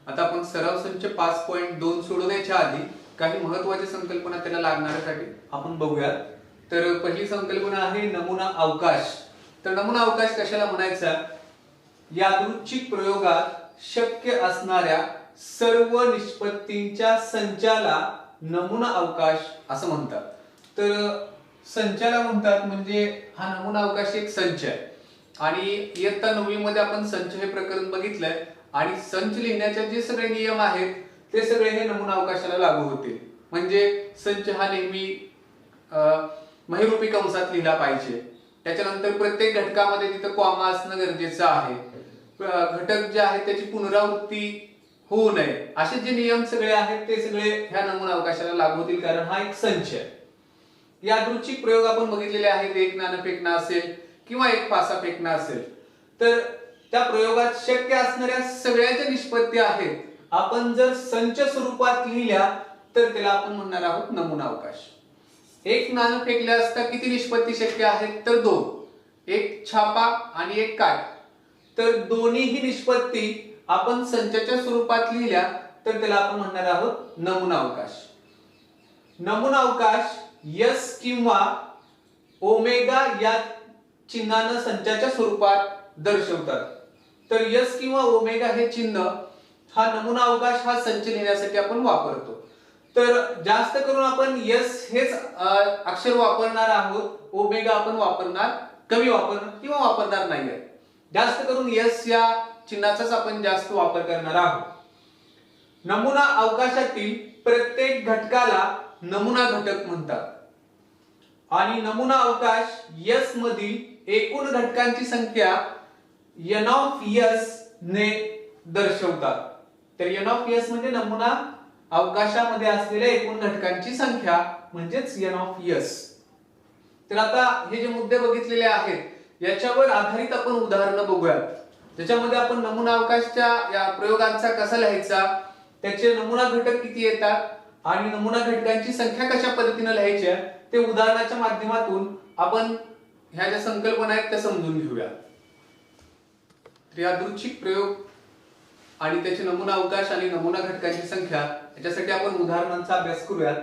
आता आपण सराव संच 5.2 सोडवण्याच्या आधी काही महत्त्वाच्या संकल्पना त्याला लागणाऱ्यासाठी आपण बघूयात। तर पहिली संकल्पना आहे नमुना अवकाश। तर नमुना अवकाश कशाला म्हणायचा? यादृच्छिक प्रयोगात शक्य असणाऱ्या सर्व निष्पत्तींच्या संचाला नमुना अवकाश असं म्हणतात। तर संचाला म्हणतात म्हणजे हा नमुना अवकाश एक संच आहे आणि इयत्ता 9वी मध्ये आपण संच हे प्रकरण बघितलंय आणि संच लिहिण्याचे जे सगळे नियम आहेत ते सगळे हे नमुना अवकाशाला लागू होतील। म्हणजे संच हा नेहमी महिरूपी कंसात लिहिला पाहिजे। त्याच्यानंतर प्रत्येक घटकामध्ये तिथे कॉमा असणं गरजेचं आहे। घटक जे आहेत त्याची पुनरावृत्ती होऊ नये असे जे नियम सगळे आहेत ते सगळे ह्या नमुना अवकाशाला लागू होतील, कारण हा एक संच आहे। यादृच्छिक प्रयोग आपण बघितलेले आहेत, एक नाणं फेकणं असेल किंवा एक पासा फेकणं असेल, तर त्या प्रयोगात शक्य असणाऱ्या सगळ्या ज्या निष्पत्ती आहेत आपण जर संच स्वरूपात लिहिल्या तर त्याला आपण म्हणणार आहोत नमुना अवकाश। एक नाणं फेकले असता किती निष्पत्ती शक्य आहेत? तर 2, एक छापा आणि एक काठ। तर दोन्हीही निष्पत्ती आपण संचाच्या स्वरूपात लिहिल्या तर त्याला आपण म्हणणार आहोत नमुना अवकाश। नमुना अवकाश यस किंवा ओमेगा या चिन्हानं संचाच्या स्वरूपात दर्शवतात। तर यस किंवा ओमेगा हे चिन्ह हा नमुना अवकाश हा संच लिहिण्यासाठी आपण वापरतो। तर जास्त करून आपण यस हेच अक्षर वापरणार आहोत, ओमेगा आपण कमी वापरणार किंवा वापरणार नाहीये। जास्त करून यस या चिन्हाचाच आपण जास्त वापर करणार आहोत। नमुना अवकाशातील प्रत्येक घटकाला नमुना घटक म्हणतात आणि नमुना अवकाश यस मधील एकूण घटकांची संख्या n ऑफ यस ने दर्शवतात। तर n ऑफ यस म्हणजे नमुना अवकाशामध्ये असलेल्या एकूण घटकांची संख्या म्हणजेच n ऑफ यस। तर आता हे जे मुद्दे बघितलेले आहेत याच्यावर आधारित आपण उदाहरणं बघूयात, ज्याच्यामध्ये आपण नमुना अवकाशच्या या प्रयोगांचा कसा लिहायचा, त्याचे नमुना घटक किती येतात आणि नमुना घटकांची संख्या कशा पद्धतीने लिहायची ते उदाहरणाच्या माध्यमातून आपण ह्या ज्या संकल्पना आहेत त्या समजून घेऊया। यादृच्छिक प्रयोग आणि त्याचे नमुना अवकाश आणि नमुना घटकांची संख्या याच्यासाठी आपण उदाहरणांचा अभ्यास करूयात।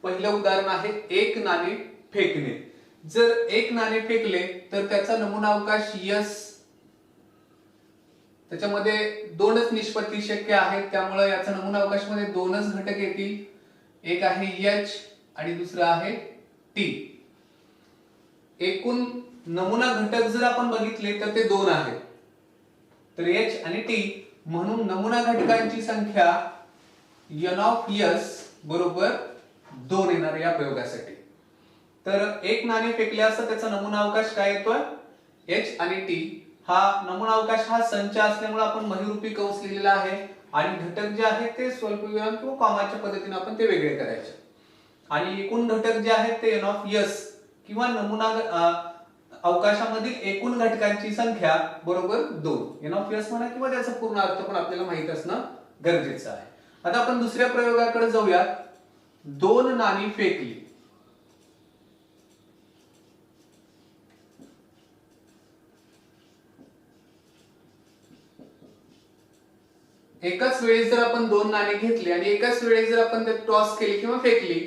पहिलं उदाहरण आहे एक नाणे फेकणे। जर एक नाणे फेकले तर त्याचा नमुना अवकाश यस, त्याच्यामध्ये 2च निष्पत्ती शक्य आहेत, त्यामुळे याचा नमुना अवकाश मध्ये 2च घटक येतील, एक आहे एच आणि दुसरा आहे टी। एकूण नमुना घटक जर आपण बघितले तर ते 2 आहेत, तर एच आणि टी, म्हणून नमुना घटकांची संख्या n ऑफ यस बरोबर 2 येणार या प्रयोगासाठी। तर एक नाणे फेकले असता त्याचा नमुना अवकाश काय येतोय? एच आणि टी। हा नमुना अवकाश हा संच असल्यामुळे आपण महिरूपी कंस लिहिलेला आहे आणि घटक जे आहेत ते स्वल्पविराम किंवा कॉमाच्या पद्धतीने आपण ते वेगळे करायचे आणि एकूण घटक जे आहेत ते n ऑफ यस किंवा नमुना अवकाशामधील एकूण घटकांची संख्या बरोबर 2। n ऑफ यस म्हणा किंवा त्याचा पूर्ण अर्थ पण आपल्याला माहित असणं गरजेचं आहे। आता आपण दुसऱ्या प्रयोगाकडे जाऊयात। 2 नाणी फेकली। एकाच वेळी जर आपण 2 नाणी घेतली आणि एकाच वेळी जर आपण ते टॉस केली किंवा फेकली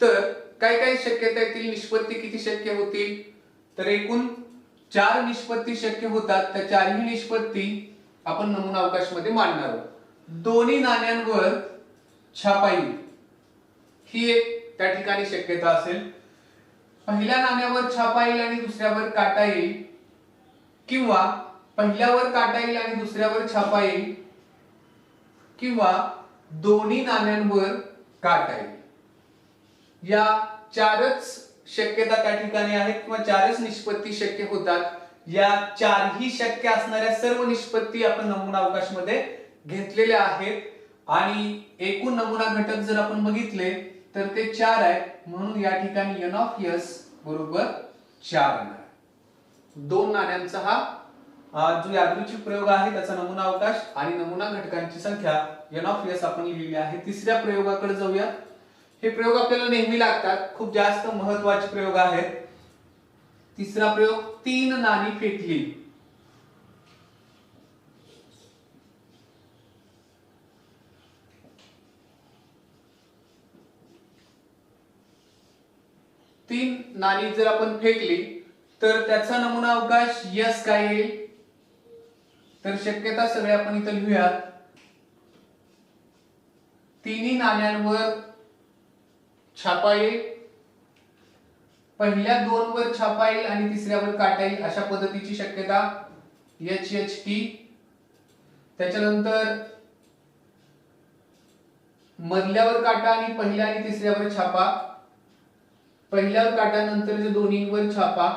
तर काय काय शक्यता येतील, निष्पत्ती किती शक्य होतील? तर एकूण 4 निष्पत्ती शक्य होतात। त्या 4ही निष्पत्ती आपण नमुना अवकाश मध्ये मांडणार आहोत। दोन्ही नाण्यांवर छापा येईल ही एक त्या ठिकाणी शक्यता असेल। पहिल्या नाण्यावर छापा येईल आणि दुसऱ्यावर काटा येईल, किंवा पहिल्यावर काटा येईल आणि दुसऱ्यावर छापा येईल, किंवा दोन्ही नाण्यांवर काटा येईल। या 4च शक्यता त्या ठिकाणी आहेत किंवा 4च निष्पत्ती शक्य होतात। या 4ही शक्य असणाऱ्या सर्व निष्पत्ती आपण नमुना अवकाश मध्ये घेतलेल्या आहेत आणि एकूण नमुना घटक जर आपण बघितले तर ते 4 आहेत, म्हणून या ठिकाणी n ऑफ यस बरोबर 4 येणार। 2 नाण्यांचा हा जो यादृच्छिक प्रयोग आहे त्याचा नमुना अवकाश आणि नमुना घटकांची संख्या n ऑफ यस आपण लिहिली आहे। तिसऱ्या प्रयोगाकडे जाऊया। हे प्रयोग आपल्याला नेहमी लागतात, खूप जास्त महत्त्वाचे प्रयोग आहेत। तिसरा प्रयोग 3 नाणी फेकली। 3 नाणी जर आपण फेकली तर त्याचा नमुना अवकाश यस काय येईल? तर शक्यता सगळे आपण इथे लिहूयात. तिन्ही नाण्यांवर छापा येईल, पहिल्या 2 वर छापा येईल आणि तिसऱ्यावर काटा येईल अशा पद्धतीची शक्यता एच एच टी. त्याच्यानंतर मधल्यावर काटा आणि पहिल्या आणि तिसऱ्यावर छापा, पहिल्यावर काटा नंतर जे दोन्हीवर छापा,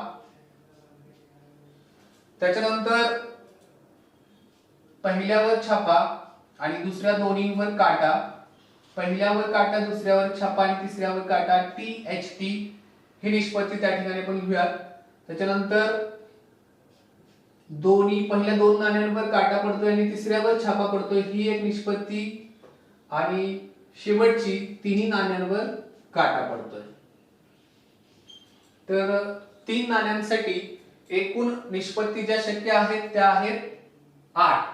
त्याच्यानंतर पहिल्यावर छापा आणि दुसऱ्या दोन्हीवर काटा, पहिल्यावर काटा दुसऱ्यावर छापा आणि तिसऱ्यावर काटा, टी एच टी ही निष्पत्ती त्या ठिकाणी आपण घेऊयात. त्याच्यानंतर पहिल्या 2 नाण्यांवर काटा पडतोय आणि तिसऱ्यावर छापा पडतोय ही एक निष्पत्ती, आणि शेवटची तिन्ही नाण्यांवर काटा पडतोय. तर 3 नाण्यांसाठी एकूण निष्पत्ती ज्या शक्य आहेत त्या आहेत 8.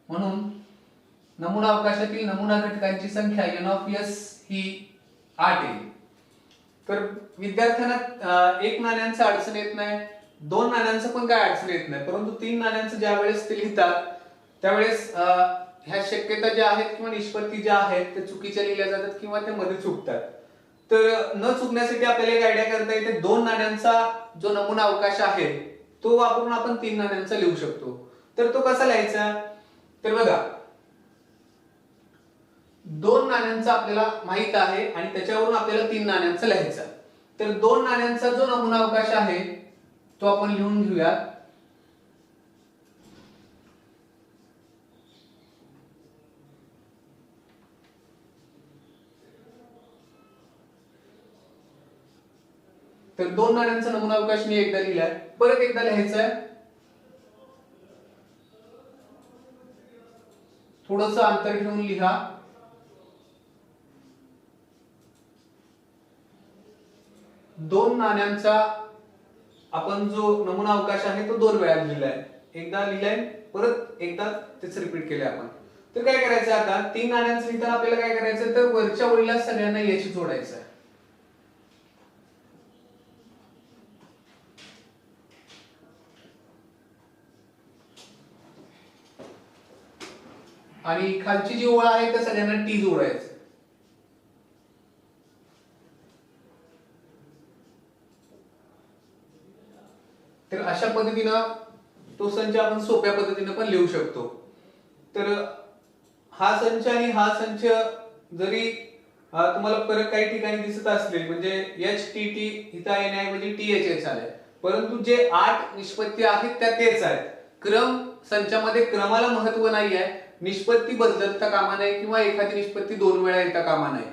म्हणून नमुना अवकाशातील नमुना घटकांची संख्या n ऑफ s ही 8 येईल. तर विद्यार्थ्यांना 1 नाण्यांचं अडचण येत नाही, 2 नाण्यांचं पण काय अडचण येत नाही, परंतु 3 नाण्यांचं ज्या वेळेस ते लिहितात त्यावेळेस ह्या शक्यता ज्या आहेत किंवा निष्पत्ती ज्या आहेत त्या चुकीच्या लिहिल्या जातात किंवा त्या मध्ये चुकतात. तर न चुकण्यासाठी आपल्याला एक आयडिया करता येते. 2 नाण्यांचा जो नमुना अवकाश आहे तो वापरून आपण 3 नाण्यांचा लिहू शकतो. तर तो कसा लिहायचा? तर बघा, 2 नाण्यांचा आपल्याला माहित आहे आणि त्याच्यावरून आपल्याला 3 नाण्यांचा लिहायचा. तर 2 नाण्यांचा जो नमुना अवकाश आहे तो आपण लिहून घेऊया. तर 2 नाण्यांचा नमुना अवकाश मी एकदा लिहिलाय, परत एकदा लिहायचा आहे. थोडंसं अंतर ठेवून लिहा. दोन नाण्यांचा आपण जो नमुना अवकाश आहे तो 2 वेळा लिहिलाय, एकदा लिहिलाय परत एकदा तेच रिपीट केले आपण. तर काय करायचं आता? 3 नाण्यांचं लिहिताना आपल्याला काय करायचं, तर वरच्या ओळीला सगळ्यांना याची जोडायचं आहे. आणि खालची जी ओळ आहे त्या सगळ्यांना टी जोडायचं. तर अशा पद्धतीनं तो संच आपण सोप्या पद्धतीने पण लिहू शकतो. तर हा संच आणि हा संच जरी तुम्हाला परत काही ठिकाणी दिसत असले, म्हणजे एच टी टी इथं येण्याऐवजी टी एच एच आले, परंतु जे 8 निष्पत्ती आहेत त्या तेच आहेत. क्रम संचामध्ये क्रमाला महत्व नाही आहे, निष्पत्ती बदलता कामा नये किंवा एखादी निष्पत्ती 2 वेळा येता कामा नये.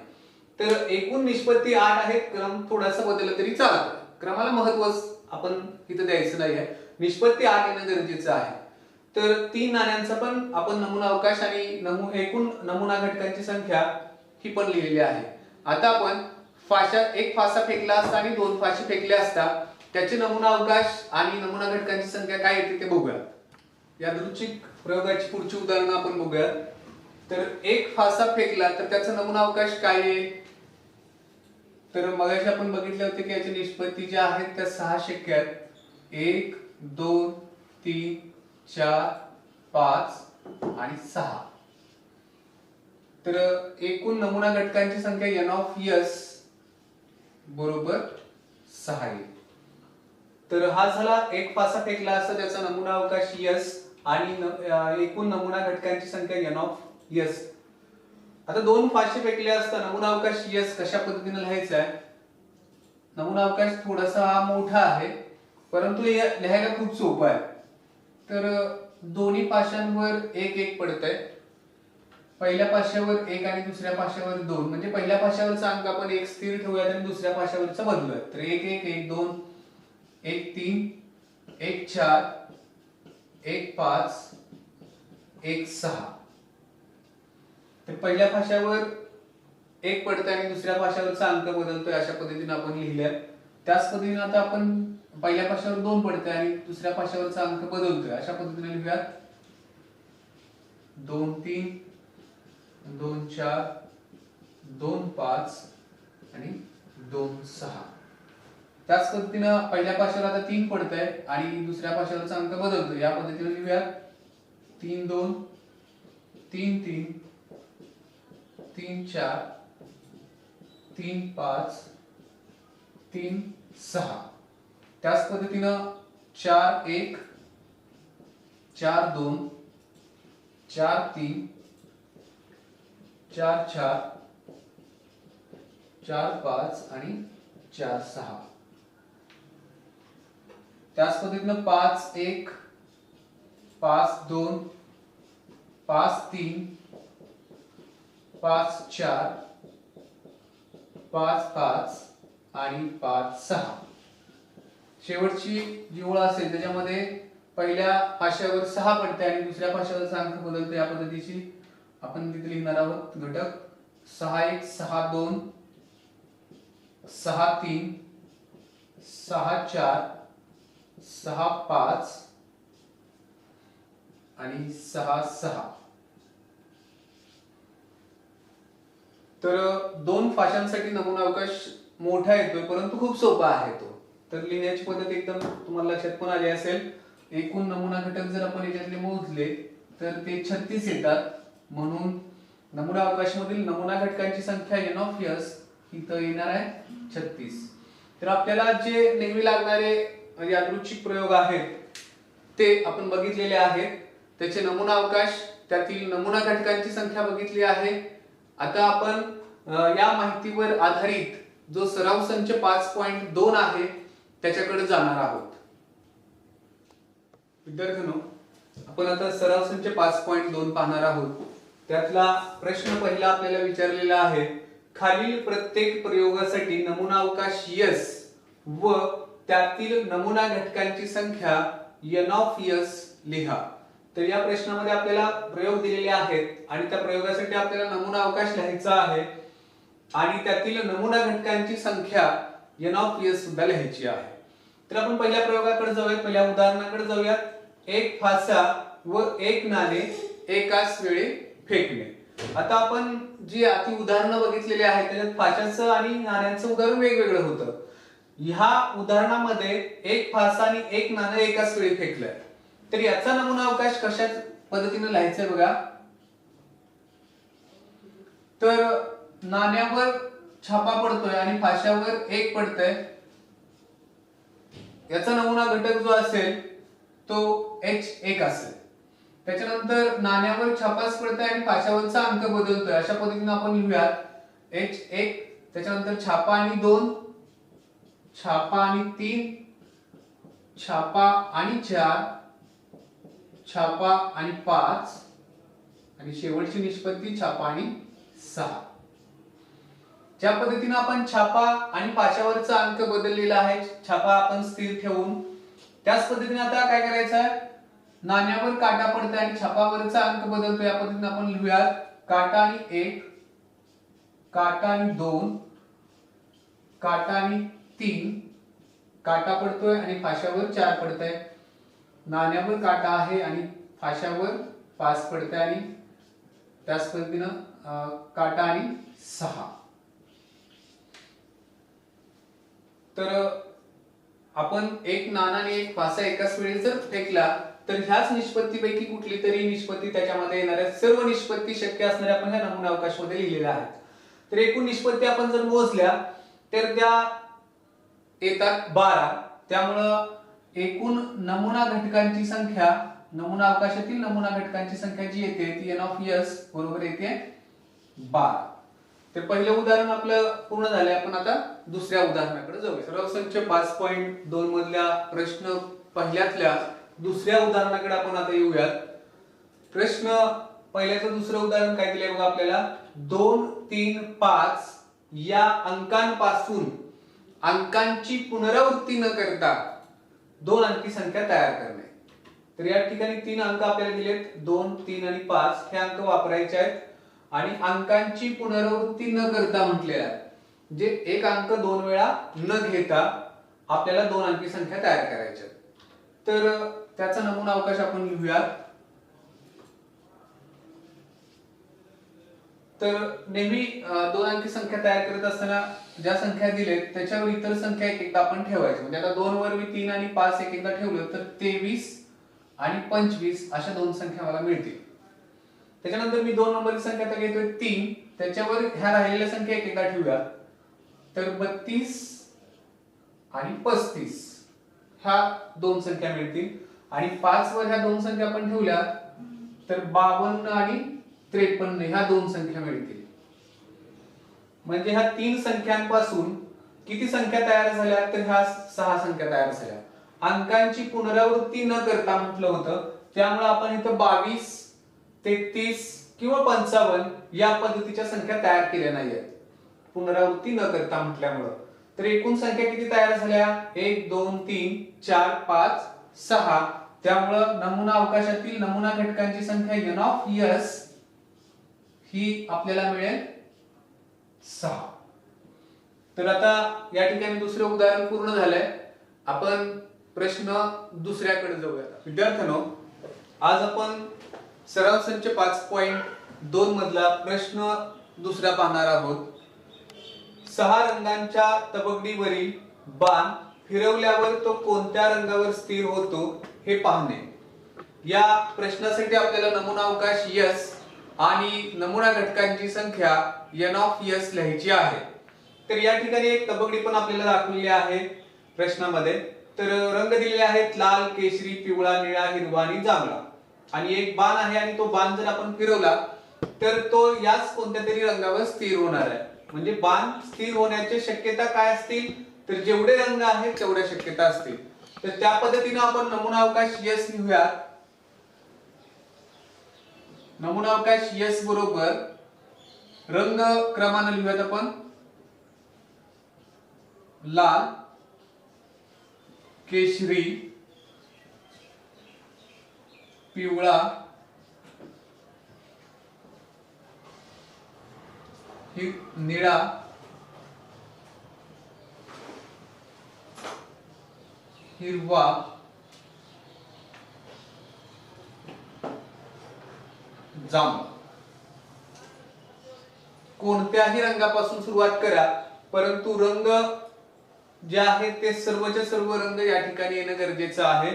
तर एकूण निष्पत्ती 8 आहेत, क्रम थोडासा बदलला तरी चालतो. क्रमाला महत्व आपण इथं द्यायचं नाही आहे, निष्पत्ती 8 येणं गरजेचं आहे. तर 3 नाण्यांचा पण आपण नमुना अवकाश आणि एकूण नमुना घटकांची संख्या ही पण लिहिलेली आहे. आता आपण एक फासा फेकला असता आणि 2 फासे फेकले असता, त्याचे नमुना अवकाश आणि नमुना घटकांची संख्या काय येते ते बघूया. यादृच्छिक प्रयोगाची पुढची उदाहरणं आपण बघूया. तर एक फासा फेकला तर त्याचा नमुना अवकाश काय आहे? तर मगाशी आपण बघितले होते की याची निष्पत्ती ज्या आहेत त्या 6 शक्य आहेत. 1 2 3 4 5 आणि 6. तर एकूण नमुना घटकांची संख्या n ऑफ s बरोबर 6 येईल. तर हा झाला एक फासा फेकला असता त्याचा नमुना अवकाश s आणि एकूण नमुना घटकांची संख्या n ऑफ s. आता 2 फासे फेकले असता नमुना अवकाश s कशा पद्धतीने लिहायचा आहे? नमुना अवकाश थोडासा मोठा आहे परंतु लिहायला खूप सोपं आहे. तर दोन्ही पाशांवर 1 1 पडतंय. पहिल्या पाशावर 1 आणि दुसऱ्या पाशावर 2, म्हणजे पहिल्या पाशावरचा अंक आपण 1 स्थिर ठेवूयात आणि दुसऱ्या पाशावरचा बदलूयात. तर 1 1 1 2 1 3 1 4 1 5 1 6. तर पहिल्या पाशावर 1 पडतंय आणि दुसऱ्या पाशावरचा अंक बदलतोय अशा पद्धतीने आपण लिहिल्या. त्याच पद्धतीने आता आपण पहिल्या पाशावर 2 पडतंय आणि दुसऱ्या पाशावरचा अंक बदलतोय अशा पद्धतीने लिहूयात. 2 3 2 4 2 5 आणि 2 6. त्याच पद्धतीनं पहिल्या पाशावर आता 3 पडतंय आणि दुसऱ्या पाशावरचा अंक बदलतो. या पद्धतीने लिहूया 3 2 3 3 3 4 3 5 3 6. त्याच पद्धतीनं 4 1 4 2 4 3 4 4 4 5 आणि 4 6. त्याच पद्धतीनं 5 1 5 2 5 3 5 4 5 5 आणि 5 6. शेवटची जी ओळ असेल त्याच्यामध्ये पहिल्या पाशावर 6 पडते आणि दुसऱ्या पाशावरचा अंक बदलतो. या पद्धतीची आपण तिथे लिहिणार आहोत घटक 6 1 6 2 6 3 6 4 6 5 आणि 6 6. तर 2 पाशांसाठी नमुना अवकाश मोठा येतोय परंतु खूप सोपा आहे तो. तर लिहिण्याची पद्धत एकदम तुम्हाला लक्षात पण आली असेल. एकूण नमुना घटक जर आपण याच्यातले मोजले तर ते 36 येतात. म्हणून नमुना अवकाशामधील नमुना घटकांची संख्या n ऑफ s इथं येणार आहे 36. तर आपल्याला जे नेहमी लागणारे यादृच्छिक प्रयोग आहेत ते आपण बघितलेले आहेत. त्याचे नमुना अवकाश, त्यातील नमुना घटकांची संख्या बघितली आहे. आता आपण या माहितीवर आधारित जो सराव संच 5.2 आहे त्याच्याकडे जाणार आहोत. विद्यार्थ्यांनो, आपण आता सराव संच 5.2 पाहणार आहोत. त्यातला प्रश्न पहिला आपल्याला विचारलेला आहे, खालील प्रत्येक प्रयोगासाठी नमुना अवकाश S व त्यातील नमुना घटकांची संख्या n ऑफ s लिहा. तर या प्रश्नामध्ये आपल्याला प्रयोग दिलेले आहेत आणि त्या प्रयोगासाठी आपल्याला नमुना अवकाश लिहायचा आहे आणि त्यातील नमुना घटकांची संख्या n ऑफ s सुद्धा लिहायची आहे. तर आपण पहिल्या प्रयोगाकडे जाऊयात, पहिल्या उदाहरणाकडे जाऊयात. एक फासा व एक नाणे एकाच वेळी फेकणे. आता आपण जी आधी उदाहरणं बघितलेली आहेत त्याच्यात फाशाचं आणि नाण्यांचं उदाहरण वेगवेगळं होतं. ह्या उदाहरणामध्ये एक फासा आणि एक नाणं एकाच वेळी फेकलंय. तर याचा नमुना अवकाश कशा पद्धतीने लिहायचंय बघा. तर नाण्यावर छापा पडतोय आणि फाशावर 1 पडतंय. याचा नमुना घटक जो असेल तो h1 असेल. त्याच्यानंतर नाण्यावर छापाच पडतोय आणि फाशावरचा अंक बदलतोय. अशा पद्धतीने आपण लिहूयात h1. त्याच्यानंतर छापा आणि 2, छापा आणि 3, छापा आणि 4, छापा आणि 5 आणि शेवटची निष्पत्ती छापा आणि 6. ज्या पद्धतीने आपण छापा आणि फाशावरचा अंक बदललेला आहे, छापा आपण स्थिर ठेवून, त्याच पद्धतीने आता काय करायचं आहे, नाण्यावर काटा पडतोय आणि छापावरचा अंक बदलतोय. या पद्धतीने आपण लिहूयात काटा आणि 1, काटा आणि 2, काटा आणि 3, काटा पडतोय आणि फाशावर 4 पडतंय. नाण्यावर काटा आहे आणि फाशावर 5 पडतंय आणि त्याच पद्धतीनं काटा आणि 6. तर आपण एक नाणं आणि एक फासा एकाच वेळी जर फेकला तर ह्याच निष्पत्तीपैकी कुठली तरी निष्पत्ती त्याच्यामध्ये येणाऱ्या सर्व निष्पत्ती शक्य असणाऱ्या आपण ह्या नमुना अवकाशमध्ये लिहिलेल्या आहेत. तर एकूण निष्पत्ती आपण जर मोजल्या तर त्या येतात 12. त्यामुळं एकूण नमुना घटकांची संख्या, नमुना अवकाशातील नमुना घटकांची संख्या जी येते ती n ऑफ s बरोबर येते 12. तर पहिलं उदाहरण आपलं पूर्ण झालंय. आपण आता दुसऱ्या उदाहरणाकडे जाऊया. सराव संच 5.2 मधल्या प्रश्न पहिल्यातल्या दुसऱ्या उदाहरणाकडे आपण आता येऊयात. प्रश्न पहिल्याचं दुसरं उदाहरण काय दिलंय बघा आपल्याला. 2 3 5 या अंकांपासून अंकांची पुनरावृत्ती न करता 2 अंकी संख्या तयार करणे. तर या ठिकाणी 3 अंक आपल्याला दिलेत, 2 3 आणि 5 हे अंक वापरायचे आहेत आणि अंकांची पुनरावृत्ती न करता म्हटलेला आहे. जे एक अंक 2 वेळा न घेता आपल्याला 2 अंकी संख्या तयार करायच्या. तर त्याचा नमुना अवकाश आपण लिहूयात. तर नेहमी दोन अंकी संख्या तयार करत असताना ज्या संख्या दिलेत त्याच्यावर इतर संख्या एक एकदा आपण ठेवायची. म्हणजे आता 2 वर मी 3 आणि 5 एक एकदा ठेवलं तर 23 आणि 25 अशा दोन संख्या मला मिळतील. त्याच्यानंतर मी 2 नंबरची संख्या तर घेतोय 3, त्याच्यावर ह्या राहिलेल्या संख्या एक एकदा ठेवूया. तर 32 आणि 35 ह्या दोन संख्या मिळतील. आणि 5 वर ह्या दोन संख्या आपण ठेवल्या तर 52 आणि 53 ह्या दोन संख्या मिळतील. म्हणजे ह्या तीन संख्यांपासून किती संख्या तयार झाल्या तर ह्या 6 संख्या तयार झाल्या. अंकांची पुनरावृत्ती न करता म्हटलं होतं, त्यामुळे आपण इथं 22, 33 किंवा 55 या पद्धतीच्या संख्या तयार केल्या नाहीयेत पुनरावृत्ती न करता म्हटल्यामुळं. तर एकूण संख्या किती तयार झाल्या? 1 2 3 4 5 6. त्यामुळं नमुना अवकाशातील नमुना घटकांची संख्या n ऑफ s ही आपल्याला मिळेल 6. तर आता या ठिकाणी दुसरे उदाहरण पूर्ण झालंय. आपण प्रश्न दुसऱ्याकडे जाऊया. विद्यार्थ्यांनो, आज आपण सराव संच 5.2 मधला प्रश्न दुसरा पाहणार आहोत. 6 रंगांच्या तबकडीवरील बाण फिरवल्यावर तो कोणत्या रंगावर स्थिर होतो हे पाहणे. या प्रश्नासाठी आपल्याला नमुना अवकाश s आणि नमुना घटकांची संख्या n ऑफ s लिहायची आहे. तर या ठिकाणी एक तबकडी पण आपल्याला दाखवलेली आहे प्रश्नामध्ये. तर रंग दिलेले आहेत लाल, केशरी, पिवळा, निळा, हिरवा आणि जांभळा. आणि एक बाण आहे आणि तो बाण जर आपण फिरवला तर तो याच कोणत्या तरी रंगावर स्थिर होणार आहे. म्हणजे बाण स्थिर होण्याची शक्यता काय असतील तर जेवढे रंग आहेत तेवढ्या शक्यता असतील. तर त्या पद्धतीने आपण नमुना अवकाश s लिहूया. नमुना अवकाश s बरोबर रंग क्रमाने लिहूयात आपण. लाल, केशरी, पिवळा, निळा, हिरवा, जांभळा. कोणत्याही रंगापासून सुरुवात करा, परंतु रंग जे आहेत ते सर्वच्या सर्व रंग या ठिकाणी येणं गरजेचं आहे.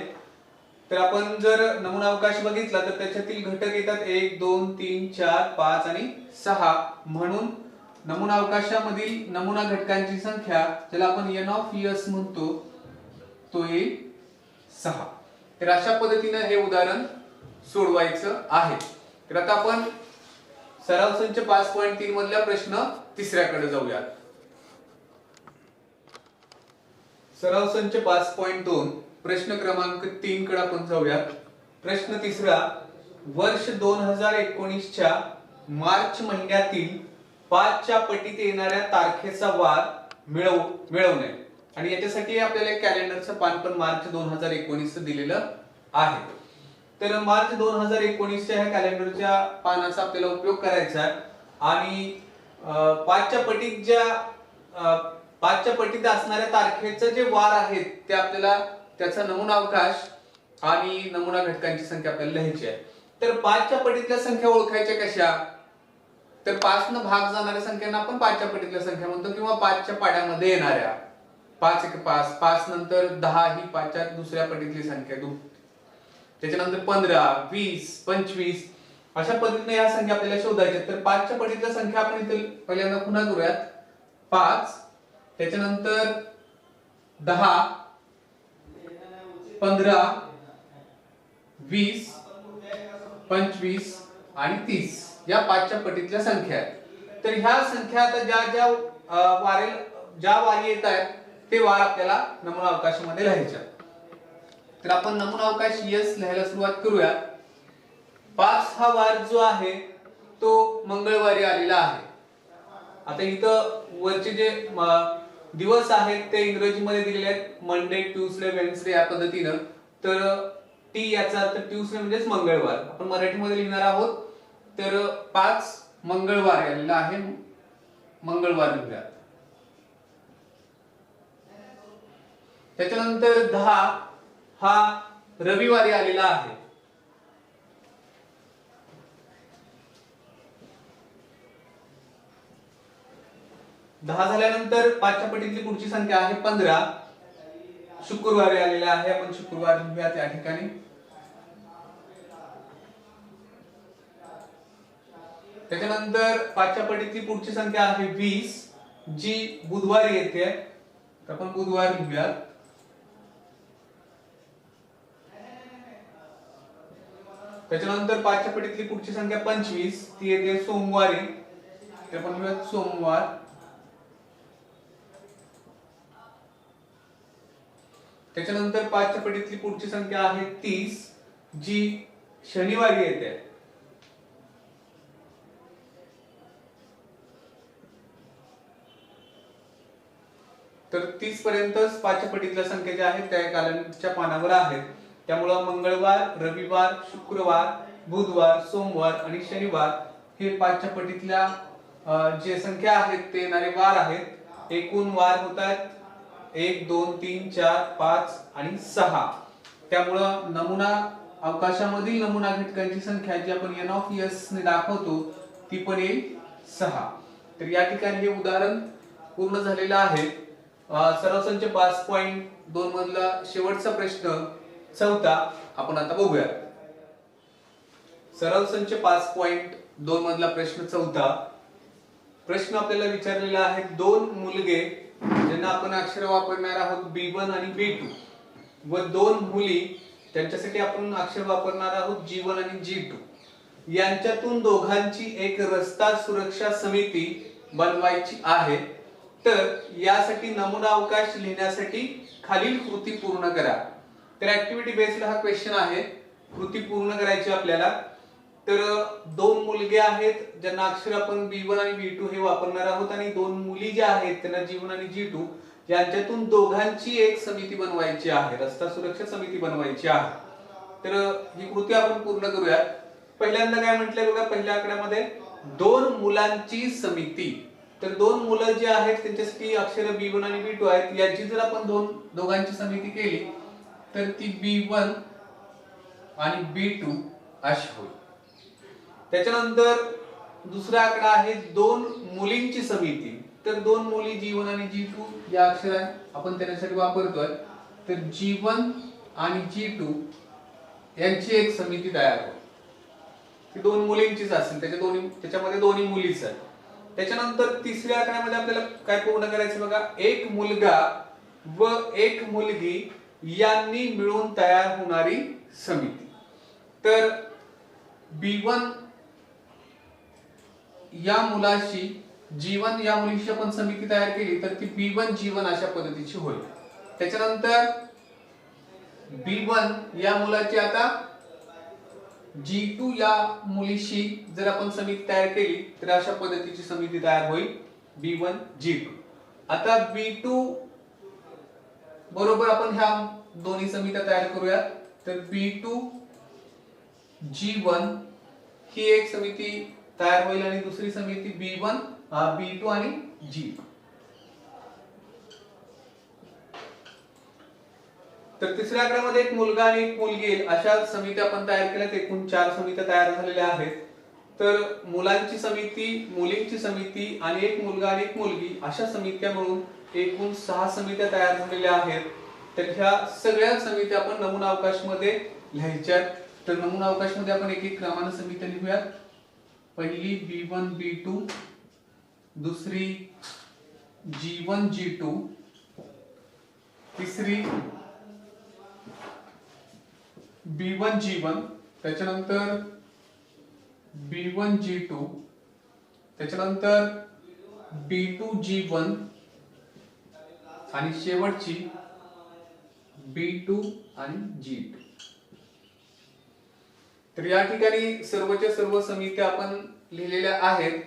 तर आपण जर नमुना अवकाश बघितला तर त्याच्यातील घटक येतात 1 2 3 4 5 आणि 6. म्हणून नमुना अवकाशामधील नमुना घटकांची संख्या ज्याला आपण n ऑफ s म्हणतो तो येईल 6. तर अशा पद्धतीने हे उदाहरण सोडवायचं आहे. तर आता आपण सराव संच 5.3 मधल्या प्रश्न तिसऱ्याकडे जाऊया. सराव संच 5.2 प्रश्न क्रमांक 3 कडे आपण जाऊया. प्रश्न तिसरा, वर्ष 2019 च्या मार्च महिन्यातील 5 च्या पटीत येणाऱ्या तारखेचा वार मिळवणे. आणि याच्यासाठी आपल्याला एक कॅलेंडरचं पान पण मार्च 2019 दिलेलं आहे. तर मार्च 2019 च्या ह्या कॅलेंडरच्या पानाचा आपल्याला उपयोग करायचा आहे. आणि 5च्या पटीत असणाऱ्या तारखेचे जे वार आहेत ते आपल्याला त्याचा नमुना अवकाश आणि नमुना घटकांची संख्या आपल्याला लिहायची आहे. तर 5च्या पटीतल्या संख्या ओळखायच्या कशा? तर 5 न भाग जाणाऱ्या संख्यांना आपण 5च्या पटीतल्या संख्या म्हणतो किंवा 5च्या पाड्यामध्ये येणाऱ्या. 5 1 5, 5 नंतर 10 ही 5च्या दुसऱ्या पटीतली संख्या. त्याच्यानंतर 15 20 25 अशा पद्धतीने या संख्या आपल्याला शोधायच्या. तर 5च्या पटीतल्या संख्या आपण इथे पहिल्यांदा पुन्हा करूयात. 5, त्याच्यानंतर 10 15 20 25 आणि 30 या 5च्या पटीतल्या संख्या आहेत. तर ह्या संख्या आता ज्या वारी येत आहेत ते वार आपल्याला नमुना अवकाशामध्ये लिहायच्या. तर आपण नमुना अवकाश s लिहायला सुरुवात करूया. 5 हा वार जो आहे तो मंगळवारी आलेला आहे. आता इथं वरचे जे दिवस आहेत ते इंग्रजीमध्ये दिलेले आहेत मंडे, ट्यूसडे, वेडनेसडे या पद्धतीनं. तर टी याचा अर्थ ट्यूसडे म्हणजेच मंगळवार आपण मराठीमध्ये लिहिणार आहोत. तर 5 मंगळवार आलेला आहे, मंगळवार लिहूया. त्याच्यानंतर 10 हा रविवारी आलेला आहे. 10 झाल्यानंतर 5च्या पटीतली पुढची संख्या आहे 15. शुक्रवारी आलेला आहे, आपण शुक्रवार लिहूया त्या ठिकाणी. त्याच्यानंतर 5च्या पटीतली पुढची संख्या आहे 20, जी बुधवारी येते, तर आपण बुधवार लिहूया. त्याच्यानंतर 5च्या पटीतली पुढची संख्या 25, ती येते सोमवारी, तर आपण लिहूया सोमवार. त्याच्यानंतर 5च्या पटीतली पुढची संख्या आहे 30, जी शनिवारी येते. तर 30 पर्यंतच 5च्या पटीतल्या संख्या ज्या आहेत त्या कॅलेंडरच्या पानावर आहेत. त्यामुळे मंगळवार, रविवार, शुक्रवार, बुधवार, सोमवार आणि शनिवार हे 5च्या पटीतल्या जे संख्या आहेत ते येणारे वार आहेत. एकूण वार होतात 1 2 3 4 5 आणि 6. त्यामुळं नमुना अवकाशामधील नमुना घटकांची संख्या जी आपण n ऑफ s ने दाखवतो ती पण येईल 6. तर या ठिकाणी हे उदाहरण पूर्ण झालेलं आहे. सराव संच 5.2 मधला शेवटचा प्रश्न चौथा आपण आता बघूया. सराव संच 5.2 मधला प्रश्न चौथा. प्रश्न आपल्याला विचारलेला आहे, दोन मुलगे ज्यांना आपण अक्षर वापरणार आहोत B1 आणि B2 व दोन मुली त्यांच्यासाठी आपण अक्षर वापरणार आहोत G1 आणि G2, यांच्यातून दोघांची एक रस्ता सुरक्षा समिती बनवायची आहे. तर यासाठी नमुना अवकाश लिहिण्यासाठी खालील कृती पूर्ण करा. तर ऍक्टिव्हिटी बेस्ड हा क्वेश्चन आहे. कृती पूर्ण करायची आपल्याला. तर दोन मुलगे आहेत ज्यांना अक्षर आपण B1 आणि B2 हे वापरणार आहोत आणि दोन मुली ज्या आहेत त्यांना G1 आणि G2 यांच्यातून दोघांची एक समिती बनवायची आहे, रस्ता सुरक्षा समिती बनवायची आहे. तर ही कृती आपण पूर्ण करूया. पहिल्यांदा काय म्हटलंय बघा, पहिल्या आकड्यामध्ये दोन मुलांची समिती. तर दोन मुलं जे आहेत त्यांच्यासाठी अक्षर B1 आणि B2 आहेत. याची जर आपण दोघांची समिती केली तर ती B1 आणि B2 अशी होईल. त्याच्यानंतर दुसरा आकडा आहे दोन मुलींची समिती. तर दोन मुली G1 आणि G2 या अक्षर आपण त्याच्यासाठी वापरतोय. तर G1 आणि G2 यांची एक समिती तयार होईल. ती दोन मुलींचीच असेल, त्याच्यामध्ये दोन्ही मुलीच आहेत. त्याच्यानंतर तिसऱ्या आकड्यामध्ये आपल्याला काय पूर्ण करायचं बघा, एक मुलगा व एक मुलगी यांनी मिळून तयार होणारी समिती. तर B1 या मुलाशी G1 या मुलीशी आपण समिती तयार केली तर ती B1 G1 अशा पद्धतीची होईल. त्याच्यानंतर B1 या मुलाची आता G2 या मुलीशी जर आपण समिती तयार केली तर अशा पद्धतीची समिती तयार होईल B1 G2. आता B2 बरोबर आपण ह्या दोन्ही समित्या तयार करूया. तर B2 G1 ही एक समिती तयार होईल आणि दुसरी समिती B1 B2 आणि G2. तर तिसऱ्या आकड्यामध्ये एक मुलगा आणि एक मुलगी येईल अशा समित्या आपण तयार केल्यात. एकूण 4 समित्या तयार झालेल्या आहेत. तर मुलांची समिती, मुलींची समिती आणि एक मुलगा आणि एक मुलगी अशा समित्या मिळून एकूण 6 समित्या तयार झालेल्या आहेत. तर ह्या सगळ्या समित्या आपण नमुना अवकाशमध्ये लिहायच्यात. तर नमुना अवकाशमध्ये आपण एक एक क्रमाने समित्या लिहूयात. पहिली B1 B2, दुसरी G1 G2, तिसरी B1 G1, त्याच्यानंतर B1 G2, त्याच्यानंतर B2 G1 आणि शेवटची B2 आणि G2. तर या ठिकाणी सर्वच्या सर्व समित्या आपण लिहिलेल्या आहेत.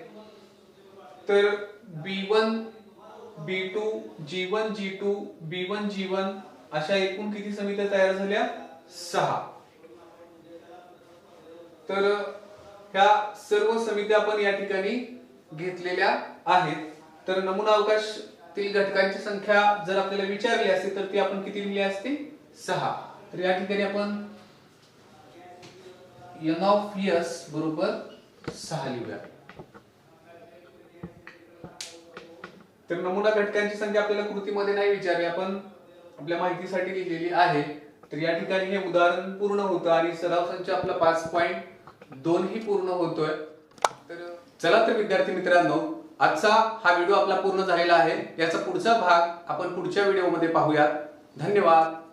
तर B1 B2 G1 G2 B1 G1 अशा एकूण किती समित्या तयार झाल्या? 6. तर ह्या सर्व समित्या आपण या ठिकाणी घेतलेल्या आहेत. तर नमुना अवकाशातील घटकांची संख्या जर आपल्याला विचारली असती तर ती आपण किती लिहिली असती? 6. तर या ठिकाणी आपण n ऑफ s बरोबर 6 लिहूया. तर नमुना घटकांची संख्या आपल्याला कृतीमध्ये नाही विचारली, आपण आपल्या माहितीसाठी लिहिलेली आहे. तर या ठिकाणी हे उदाहरण पूर्ण होतं आणि सराव संच आपला 5.2 ही पूर्ण होतोय. तर चला तर विद्यार्थी मित्रांनो, आजचा हा व्हिडिओ आपला पूर्ण झालेला आहे. याचा पुढचा भाग आपण पुढच्या व्हिडिओमध्ये पाहूयात. धन्यवाद.